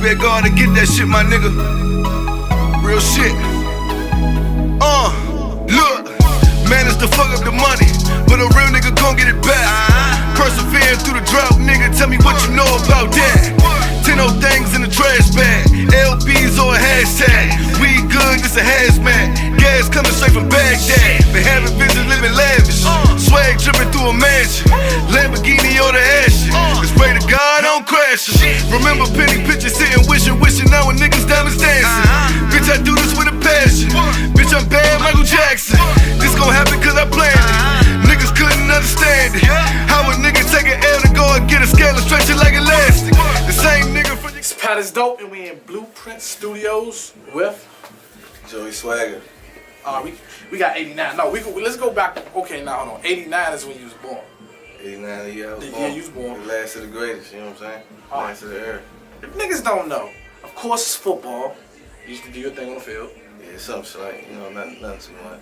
bet God to get that shit, my nigga. Real shit. Look, managed to fuck up the money, but a real nigga gon' get it back. Persevering through the drought, nigga, tell me what you know about that. 10 old things in the trash bag, LBs or a hashtag. We good, this a hazmat. Gas coming straight from Baghdad. Been having visions, living lavish. Swag dripping through a mansion. Lamborghini or the Ashen. Just pray to God I don't crash it. Remember penny pictures sitting wishing now when niggas diamonds dancing. Bitch, I do this with a passion. Bitch, I'm bad Michael Jackson. This gon' happen cause I planned it. Niggas couldn't understand it. How a nigga take an L to go and get a scale and stretch it like elastic. The same nigga from It's PATisDOPE and we in Blueprint Studios with Joey Swagga. We got 89. No, let's go back. Okay, now hold on. 89 is when you was born. 89 the year I was The born. year you was born. The last of the greatest, you know what I'm saying? Last of the era. If niggas don't know, of course it's football. You used to do your thing on the field. Yeah, something like, you know, nothing too much.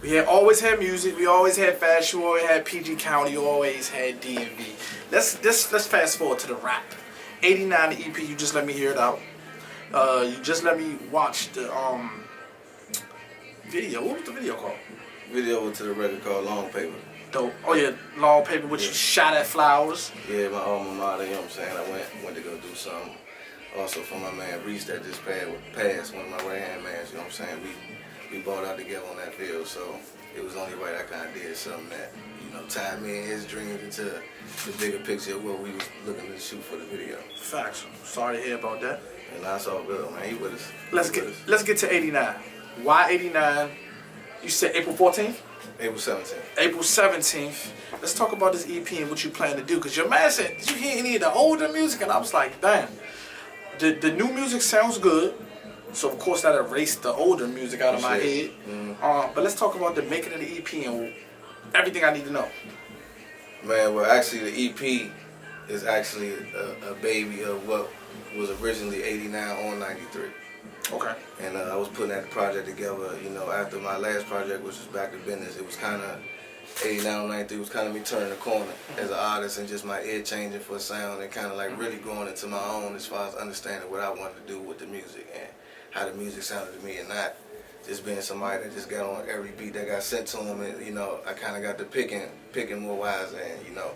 We had always had music. We always had fashion. We always had PG County. We always had DMV. Let's fast forward to the rap. 89 the EP. You just let me hear it out. You just let me watch the video. What was the video called? Video to the record called Long Paper. Dope. Oh yeah, Long Paper, which you shot at Flowers. Yeah, my alma mater, you know what I'm saying? I went to go do something. Also for my man Reese that just passed, one of my right hand mans, you know what I'm saying? We bought out together on that field, so it was only right I kinda did something that, you know, tied me and his dreams into the bigger picture of what we was looking to shoot for the video. Facts. Sorry to hear about that. And that's all good, man. He with us. Let's get to 89. Why 89? You said April 14th? April 17th. April 17th. Let's talk about this EP and what you plan to do. Because your man said, did you hear any of the older music? And I was like, damn. The new music sounds good. So, of course, that erased the older music out of my head. But let's talk about the making of the EP and everything I need to know. Man, well, actually, the EP is actually a baby of what was originally 89 on 93. Okay. And I was putting that project together, you know, after my last project, which was Back to Business. It was kind of, 89 on 93 was kind of me turning the corner as an artist and just my ear changing for a sound and kind of like really going into my own as far as understanding what I wanted to do with the music and how the music sounded to me, and not just being somebody that just got on every beat that got sent to them. And, you know, I kind of got to picking more wise and, you know,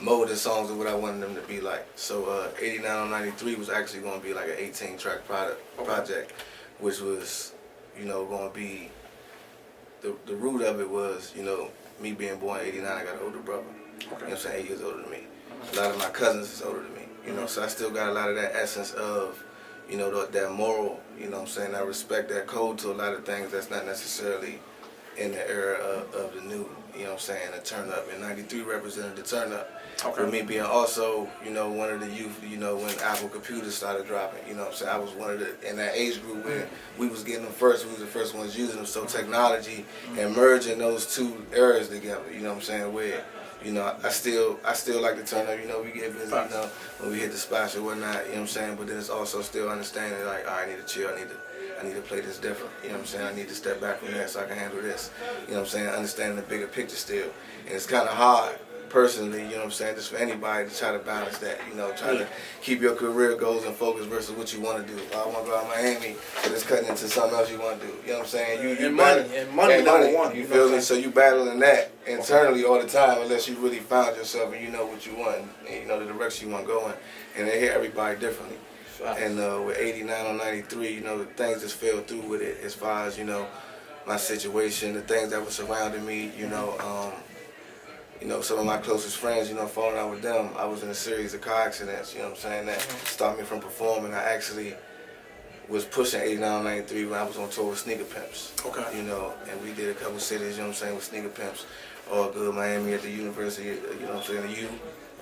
molding songs of what I wanted them to be like. So 89 on 93 was actually going to be like an 18-track project, which was, you know, going to be, the root of it was, you know, me being born in 89, I got an older brother, you know what I'm saying, 8 years older than me. A lot of my cousins is older than me, you know, so I still got a lot of that essence of, you know, that moral, you know what I'm saying, I respect that code to a lot of things that's not necessarily in the era of the new, you know what I'm saying, the turn up. And 93 represented the turn up. Okay. With me being also, you know, one of the youth, you know, when Apple computers started dropping, you know what I'm saying, I was one of the, in that age group where we was getting them first, we was the first ones using them. So technology and merging those two eras together, you know what I'm saying, where, you know, I still like to turn up, you know, we get busy, you know, when we hit the spots or whatnot, you know what I'm saying, but then it's also still understanding, like, all right, I need to chill, I need to play this different, you know what I'm saying, I need to step back from that so I can handle this, you know what I'm saying, understanding the bigger picture still, and it's kind of hard, personally, you know what I'm saying, just for anybody to try to balance that, you know, try to keep your career goals and focus versus what you want to do. I want to go out to Miami, but it's cutting into something else you want to do, you know what I'm saying, you money, number one, you feel me, so you battling that internally all the time unless you really found yourself and you know what you want, and you know the direction you want to go in, and they hear everybody differently. And with 89 on 93, you know, things just fell through with it as far as, you know, my situation, the things that were surrounding me, you know, some of my closest friends, you know, falling out with them. I was in a series of car accidents, you know what I'm saying, that stopped me from performing. I actually was pushing 89 on 93 when I was on tour with Sneaker Pimps. Okay. You know, and we did a couple cities, you know what I'm saying, with Sneaker Pimps. All good, Miami at the University, you know what I'm saying, the U,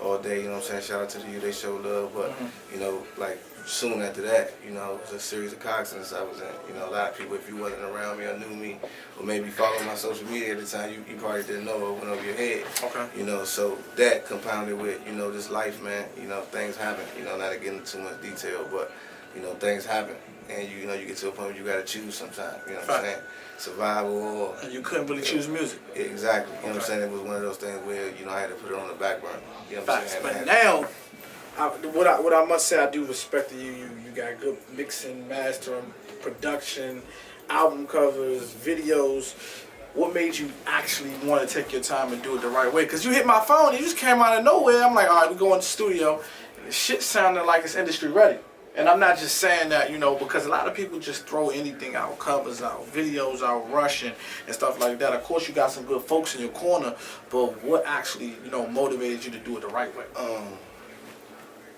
all day, you know what I'm saying, shout out to the U, they showed love, but, you know, like, soon after that, you know, it was a series of car accidents I was in. You know, a lot of people, if you wasn't around me or knew me, or maybe followed my social media at the time, you probably didn't know it went over your head. Okay. You know, so that compounded with, you know, this life, man, you know, things happen. You know, not to get into too much detail, but, you know, things happen. And, you know, you get to a point where you got to choose sometimes, you know what I'm saying? Survival or... And you couldn't really choose music. Exactly. You know what I'm saying? It was one of those things where, you know, I had to put it on the back burner. You know what I'm saying? But now, What I must say, I do respect you. You got good mixing, mastering, production, album covers, videos. What made you actually want to take your time and do it the right way? Because you hit my phone, you just came out of nowhere. I'm like, all right, we go in the studio, and the shit sounded like it's industry ready. And I'm not just saying that, because a lot of people just throw anything out, covers out, videos out, rushing and stuff like that. Of course, you got some good folks in your corner, but what actually, motivated you to do it the right way?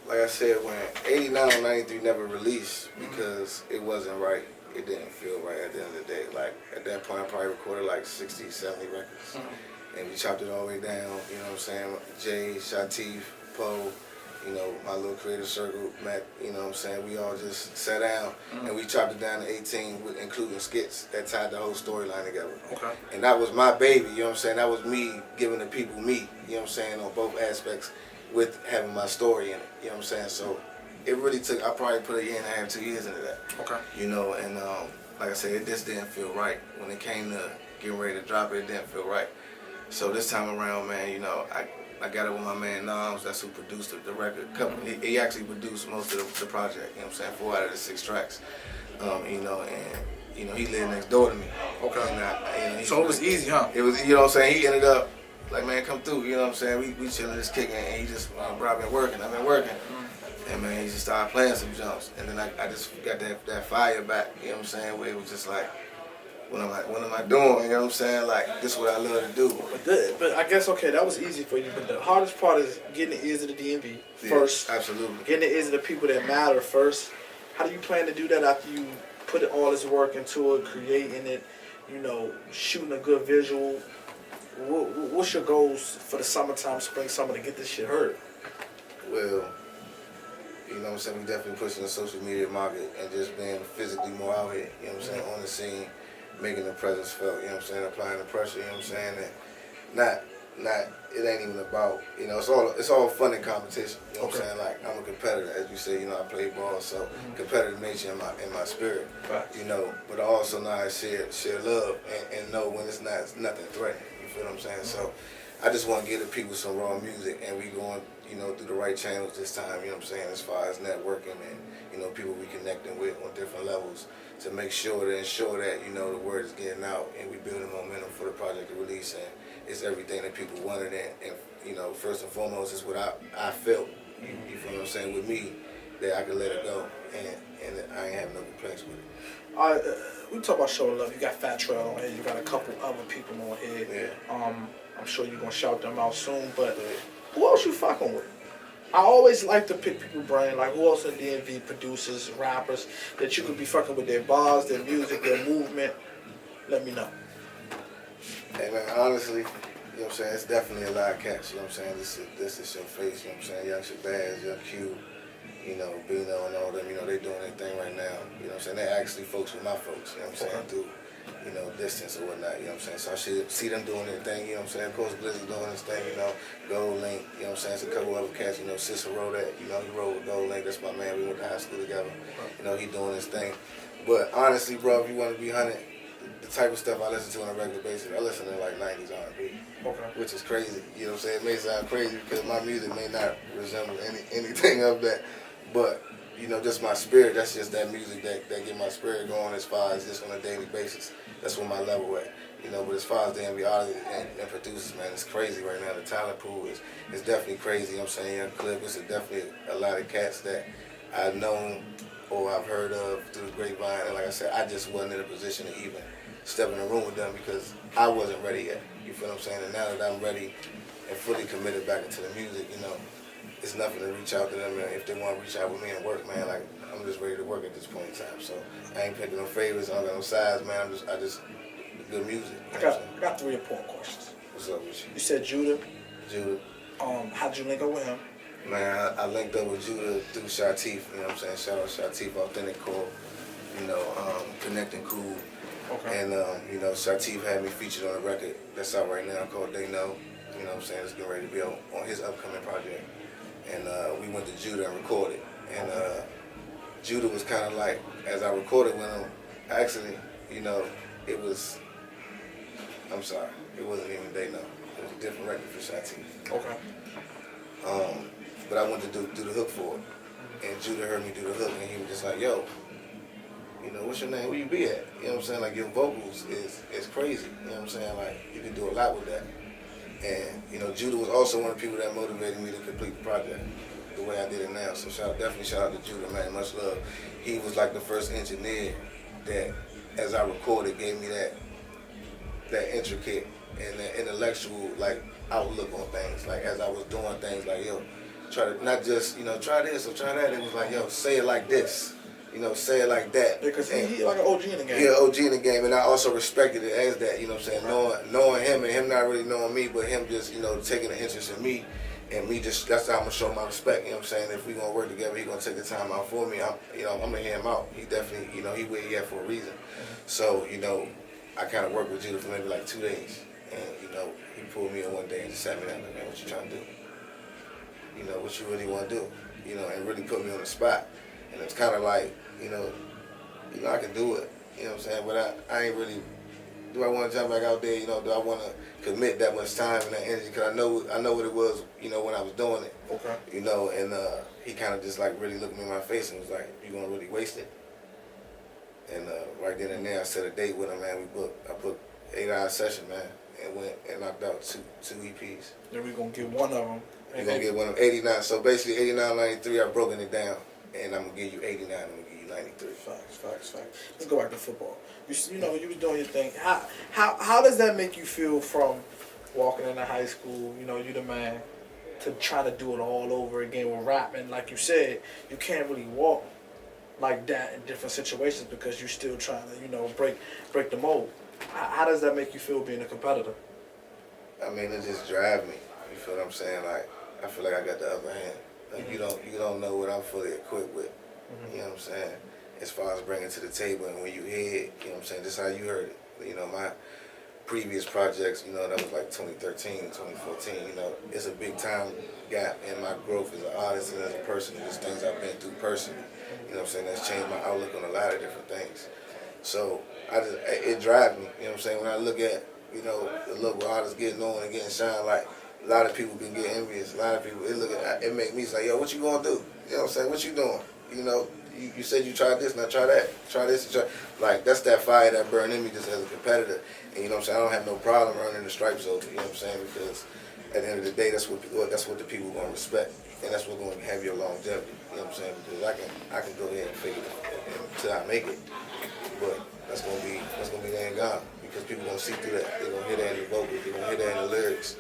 Like I said, when 89 or 93 never released because it wasn't right. It didn't feel right at the end of the day. Like, at that point, I probably recorded like 60, 70 records. And we chopped it all the way down, you know what I'm saying? Jay, Shatif, Poe, my little creative circle, Matt, you know what I'm saying? We all just sat down and we chopped it down to 18, including skits that tied the whole storyline together. Okay. And that was my baby, you know what I'm saying? That was me giving the people me, you know what I'm saying, on both aspects with having my story in it, you know what I'm saying? So it really took, I probably put a year and a half, 2 years into that. Okay. And like I said, it just didn't feel right. When it came to getting ready to drop it, it didn't feel right. So this time around, man, I got it with my man Noms, that's who produced the record. He actually produced most of the project, you know what I'm saying, 4 out of the 6 tracks. He lived next door to me. Okay. And So it was easy, huh? It was, you know what I'm saying, he ended up, like, man, come through, you know what I'm saying, we chilling, just kicking, and he just, bro, I've been working. And man, he just started playing some jumps. And then I just got that fire back, you know what I'm saying, where it was just like, what am I doing? You know what I'm saying? Like, this is what I love to do. But I guess, okay, that was easy for you. But the hardest part is getting the ears of the DMV first. Yeah, absolutely. Getting the ears of the people that matter first. How do you plan to do that after you put all this work into it, creating it, shooting a good visual? What's your goals for the summertime, spring, summer to get this shit heard? Well, you know what I'm saying, we definitely pushing the social media market and just being physically more out here, you know what I'm saying, on the scene, making the presence felt, you know what I'm saying, applying the pressure, you know what I'm saying, and it ain't even about, it's all fun and competition, you know what I'm saying, like, I'm a competitor, as you say, I play ball, so competitive nature in my spirit, but I also know how to share love and know when it's nothing threatening, you feel what I'm saying, so I just want to give the people some raw music, and we going, through the right channels this time, you know what I'm saying, as far as networking and, people we connecting with on different levels to make sure to ensure that, the word is getting out and we building momentum for the project to release, and it's everything that people wanted, and first and foremost, it's what I felt, you feel what I'm saying, with me, that I could let it go, and I ain't have no complaints with it. We talk about showing love. You got Fat Trail on here. You got a couple other people on here. Yeah. I'm sure you're gonna shout them out soon. But who else you fucking with? I always like to pick people's brain. Like, who else in DMV, producers, rappers that you could be fucking with their bars, their music, their movement? Let me know. Hey man, honestly, you know what I'm saying, it's definitely a lot of cats. You know what I'm saying, this is your face. You know what I'm saying, Young Shabazz, Young Q. Bino and all them, they doing their thing right now. You know what I'm saying? They actually folks with my folks, you know what I'm saying, through, distance or whatnot, you know what I'm saying? So I should see them doing their thing, you know what I'm saying? Of course, Glizzy doing his thing, Gold Link, you know what I'm saying? It's a couple other cats, Cicero that, he rode with Gold Link, that's my man, we went to high school together. He doing his thing. But honestly, bro, if you want to be 100, the type of stuff I listen to on a regular basis, I listen to like 90s R&B, which is crazy, you know what I'm saying? It may sound crazy because my music may not resemble anything of that. But, just my spirit, that's just that music that get my spirit going as far as just on a daily basis. That's where my level at. But as far as the MV artists and producers, man, it's crazy right now. The talent pool is definitely crazy, you know what I'm saying? Young Clip, it's definitely a lot of cats that I've known or I've heard of through the grapevine. And like I said, I just wasn't in a position to even step in the room with them because I wasn't ready yet. You feel what I'm saying? And now that I'm ready and fully committed back into the music, it's nothing to reach out to them, and if they want to reach out with me and work, man, like, I'm just ready to work at this point in time. So I ain't picking no favorites, I don't got no sides, man. I just good music. I got 3 important questions. What's up with you? You said Judah. Judah. How'd you link up with him? Man, I linked up with Judah through Shatif, you know what I'm saying? Shout out Shatif, Authentic Core, Connecting Cool. Okay. And, Shatif had me featured on a record that's out right now called They Know. You know what I'm saying? It's getting ready to be on his upcoming project. And we went to Judah and recorded. And Judah was kind of like, as I recorded with him, actually, it was, I'm sorry, it wasn't even They Know. It was a different record for Shatif. Okay. but I wanted to do the hook for it. And Judah heard me do the hook, and he was just like, yo, you know, what's your name? Where you be at? You know what I'm saying? Like, your vocals is crazy. You know what I'm saying? Like, you can do a lot with that. And, you know, Judah was also one of the people that motivated me to complete the project the way I did it now. So definitely shout out to Judah, man. Much love. He was like the first engineer that, as I recorded, gave me that intricate and that intellectual, like, outlook on things. Like, as I was doing things, like, yo, try to not just, you know, try this or try that. It was like, yo, say it like this. You know, say it like that. Because he like an OG in the game. Yeah, OG in the game, and I also respected it as that. You know what I'm saying? Knowing him and him not really knowing me, but him just, you know, taking an interest in me, and me just, that's how I'm gonna show my respect. You know what I'm saying? If we gonna work together, he gonna take the time out for me. I'm gonna hear him out. He definitely, you know, he where he at for a reason. So, you know, I kind of worked with Judah for maybe like 2 days, and you know, he pulled me in one day and just sat me down like, man, what you trying to do? You know, what you really want to do? You know, and really put me on the spot. And it's kind of like, you know, I can do it. You know what I'm saying? But I ain't really. Do I want to jump back out there? You know, do I want to commit that much time and that energy? Because I know what it was. You know, when I was doing it. Okay. You know, and he kind of just like really looked me in my face and was like, "You gonna really waste it?" And right then and there, I set a date with him, man. I booked 8-hour session, man, and went and knocked out two EPs. Then we gonna get one of them. You're gonna get one of them 89. So basically, 89, 93. I've broken it down, and I'm gonna give you 89. I'm gonna give you 93. Facts. Let's go back to football. You know, you was doing your thing. How does that make you feel from walking into high school? You know, you the man, to try to do it all over again with rap. And like you said, you can't really walk like that in different situations because you're still trying to, you know, break the mold. How does that make you feel being a competitor? I mean, it just drives me. You feel what I'm saying? Like, I feel like I got the upper hand. Like, you don't know what I'm fully equipped with. You know what I'm saying? As far as bringing to the table, and when you hear it, you know what I'm saying, just how you heard it. You know, my previous projects, you know, that was like 2013, 2014, you know, it's a big time gap in my growth as an artist and as a person, and just things I've been through personally. You know what I'm saying? That's changed my outlook on a lot of different things. So it drives me, you know what I'm saying? When I look at, you know, the look where artists getting on and getting shine, like a lot of people can get envious. A lot of people, it make me say, yo, what you gonna do? You know what I'm saying? What you doing? You know, you said you tried this, now try that. Try this, and try. Like, that's that fire that burned in me just as a competitor. And you know what I'm saying? I don't have no problem earning the stripes over, you know what I'm saying? Because at the end of the day, that's what the people are gonna respect. And that's what's gonna have your longevity. You know what I'm saying? Because I can go ahead and fake it until I make it. But that's gonna be there and gone. Because people gonna see through that. They're gonna hear that in the vocals, they're gonna hear that in the lyrics.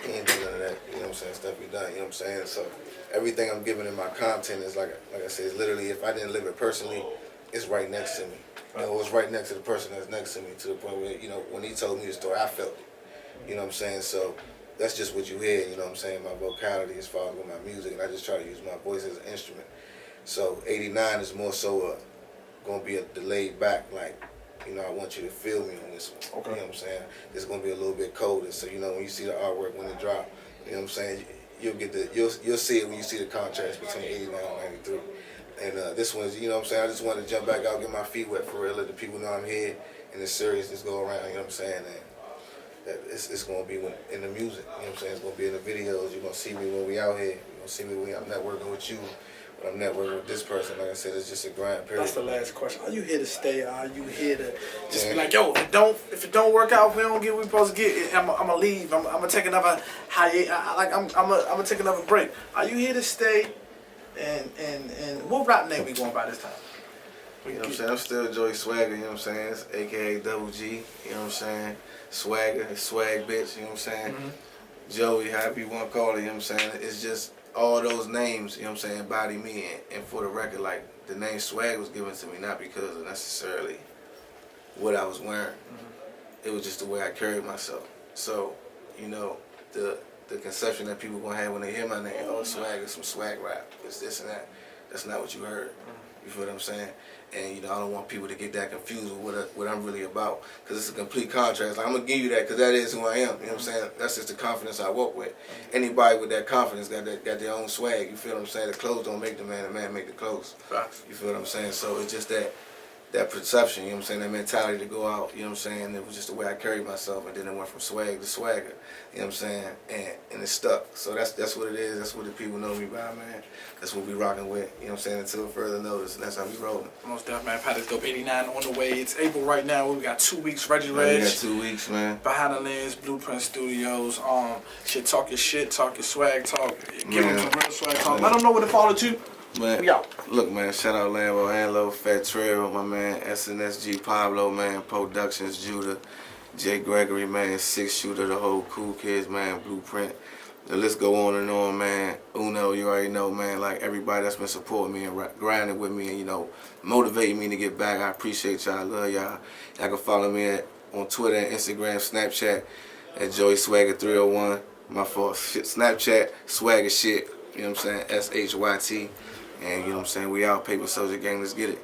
He ain't do none of that, you know what I'm saying? Stuff be done, you know what I'm saying? So everything I'm giving in my content is like I said, it's literally, if I didn't live it personally, it's right next to me. You know, it's right next to the person that's next to me, to the point where, you know, when he told me the story, I felt it. You know what I'm saying? So that's just what you hear, you know what I'm saying? My vocality as far as with my music, and I just try to use my voice as an instrument. So 89 is more so gonna be a delayed back, like, you know, I want you to feel me on this one. Okay. You know what I'm saying? It's gonna be a little bit colder, so you know when you see the artwork when it drop, you know what I'm saying? You'll see it when you see the contrast between 89 and 93. And this one's, you know what I'm saying? I just wanted to jump back out, get my feet wet for real, let the people know I'm here, and it's serious. Just go around, you know what I'm saying? And that it's gonna be in the music, you know what I'm saying? It's gonna be in the videos. You're gonna see me when we out here. You're gonna see me when I'm networking with you. When I'm networking with this person, like I said, it's just a grind period. That's the last question. Are you here to stay? Or are you here to just be like, yo, if it don't work out, if we don't get what we supposed to get, I'm gonna leave. I'm gonna take another I'm gonna take another break. Are you here to stay? And what rap name we going by this time? You know what I'm saying? I'm still Joey Swagga, you know what I'm saying? It's AKA Double G, you know what I'm saying? Swagga, swag bitch, you know what I'm saying? Mm-hmm. Joey, however you want to call it, you know what I'm saying? It's just all those names, you know what I'm saying, embody me. And for the record, like, the name Swag was given to me not because of necessarily what I was wearing. Mm-hmm. It was just the way I carried myself. So, you know, the conception that people gonna have when they hear my name, oh, Swag is some swag rap, it's this and that. That's not what you heard. You feel what I'm saying? And, you know, I don't want people to get that confused with what I'm really about, because it's a complete contrast. Like, I'm going to give you that because that is who I am. You know what I'm saying? That's just the confidence I walk with. Anybody with that confidence got their own swag. You feel what I'm saying? The clothes don't make the man make the clothes. You feel what I'm saying? So it's just that that perception, you know what I'm saying, that mentality to go out, you know what I'm saying. It was just the way I carried myself, and then it went from swag to swagger, you know what I'm saying, and it stuck. So that's what it is. That's what the people know me by, man. That's what we rocking with, you know what I'm saying, until further notice, and that's how we rolling. Most definitely, man. PATisDOPE 89 on the way. It's April right now. We got 2 weeks. Reggie Man, Reg. we got 2 weeks, man. Behind the Lens, Blueprint Studios. Talk your swag talk. Give them some real swag talk. Let them know where to follow too. Man, we out. Look, man, shout out Lambo, Anlo, Fat Trail, my man, SNSD Pablo, man, Productions, Judah, Jay Gregory, man, Six Shooter, the whole Cool Kids, man, Blueprint. The list go on and on, man. Uno, you already know, man, like everybody that's been supporting me and grinding with me and, you know, motivating me to get back. I appreciate y'all. I love y'all. Y'all can follow me on Twitter and Instagram, Snapchat at Joey Swagga 301. My fault. Snapchat, Swagga shit. You know what I'm saying? SHYT. And you know what I'm saying? We out, Paper Soldier Gang. Let's get it.